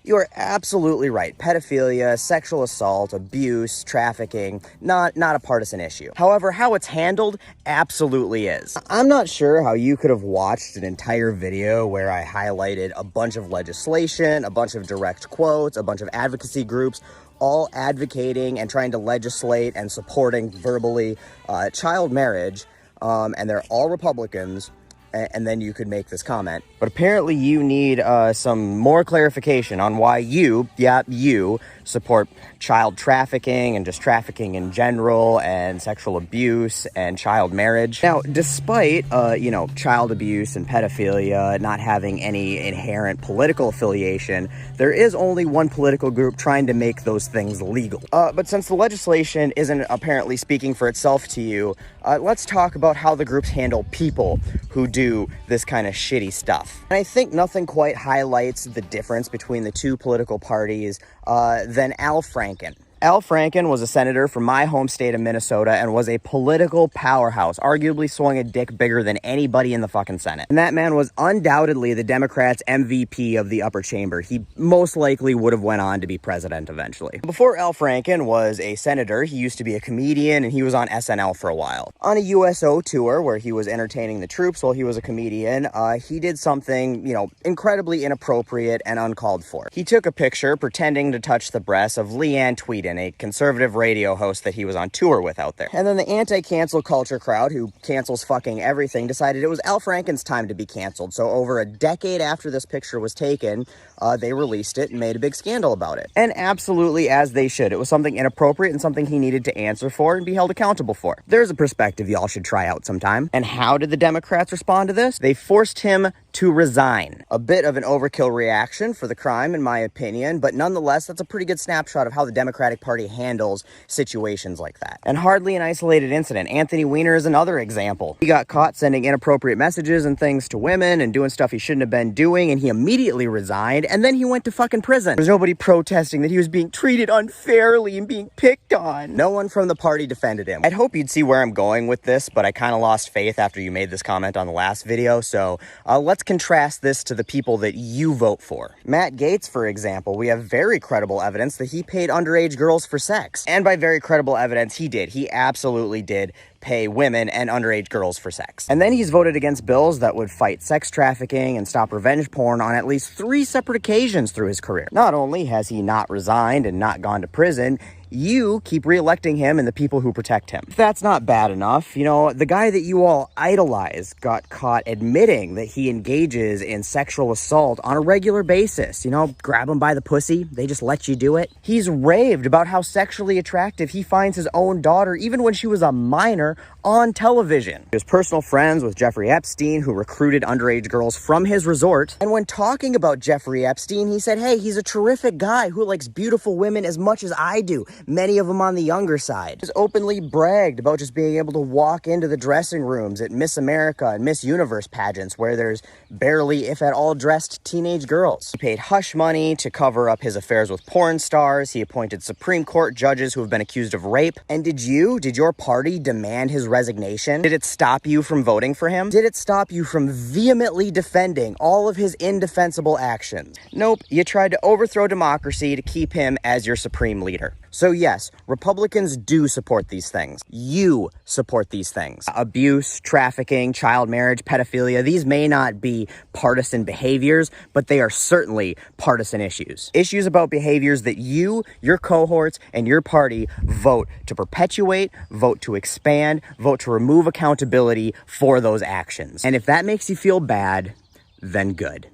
You are absolutely right. Pedophilia, sexual assault, abuse, trafficking, not a partisan issue. However, how it's handled absolutely is. I'm not sure how you could have watched an entire video where I highlighted a bunch of legislation, a bunch of direct quotes, a bunch of advocacy groups, all advocating and trying to legislate and supporting verbally child marriage, and they're all Republicans, and then you could make this comment. But apparently you need some more clarification on why you support child trafficking and just trafficking in general and sexual abuse and child marriage. Now, despite, child abuse and pedophilia not having any inherent political affiliation, there is only one political group trying to make those things legal. But since the legislation isn't apparently speaking for itself to you, let's talk about how the groups handle people who do this kind of shitty stuff. And I think nothing quite highlights the difference between the two political parties than Al Franken. Al Franken was a senator from my home state of Minnesota and was a political powerhouse, arguably swung a dick bigger than anybody in the fucking Senate. And that man was undoubtedly the Democrats' MVP of the upper chamber. He most likely would have went on to be president eventually. Before Al Franken was a senator, he used to be a comedian, and he was on SNL for a while. On a USO tour where he was entertaining the troops while he was a comedian, he did something, incredibly inappropriate and uncalled for. He took a picture pretending to touch the breasts of Leanne Tweeden, a conservative radio host that he was on tour with out there. And then the anti-cancel culture crowd, who cancels fucking everything, decided it was Al Franken's time to be canceled. So over a decade after this picture was taken, they released it and made a big scandal about it. And absolutely as they should. It was something inappropriate and something he needed to answer for and be held accountable for. There's a perspective y'all should try out sometime. And how did the Democrats respond to this? They forced him to resign. A bit of an overkill reaction for the crime, in my opinion, but nonetheless, that's a pretty good snapshot of how the Democratic Party handles situations like that. And hardly an isolated incident. Anthony Weiner is another example. He got caught sending inappropriate messages and things to women and doing stuff he shouldn't have been doing, and he immediately resigned, and then he went to fucking prison. There's nobody protesting that he was being treated unfairly and being picked on. No one from the party defended him. I'd hope you'd see where I'm going with this, but I kind of lost faith after you made this comment on the last video, so let's contrast this to the people that you vote for. Matt Gaetz, for example, we have very credible evidence that he paid underage girls for sex. And by very credible evidence, he did. He absolutely did pay women and underage girls for sex. And then he's voted against bills that would fight sex trafficking and stop revenge porn on at least 3 separate occasions through his career. Not only has he not resigned and not gone to prison, you keep re-electing him and the people who protect him. If that's not bad enough, the guy that you all idolize got caught admitting that he engages in sexual assault on a regular basis. Grab him by the pussy, they just let you do it. He's raved about how sexually attractive he finds his own daughter, even when she was a minor, on television. He was personal friends with Jeffrey Epstein, who recruited underage girls from his resort. And when talking about Jeffrey Epstein, he said, hey, he's a terrific guy who likes beautiful women as much as I do. Many of them on the younger side. He's openly bragged about just being able to walk into the dressing rooms at Miss America and Miss Universe pageants where there's barely, if at all, dressed teenage girls. He paid hush money to cover up his affairs with porn stars. He appointed Supreme Court judges who have been accused of rape. And did your party demand his resignation? Did it stop you from voting for him? Did it stop you from vehemently defending all of his indefensible actions? Nope, you tried to overthrow democracy to keep him as your supreme leader. So yes, Republicans do support these things. You support these things. Abuse, trafficking, child marriage, pedophilia, these may not be partisan behaviors, but they are certainly partisan issues. Issues about behaviors that you, your cohorts, and your party vote to perpetuate, vote to expand, vote to remove accountability for those actions. And if that makes you feel bad, then good.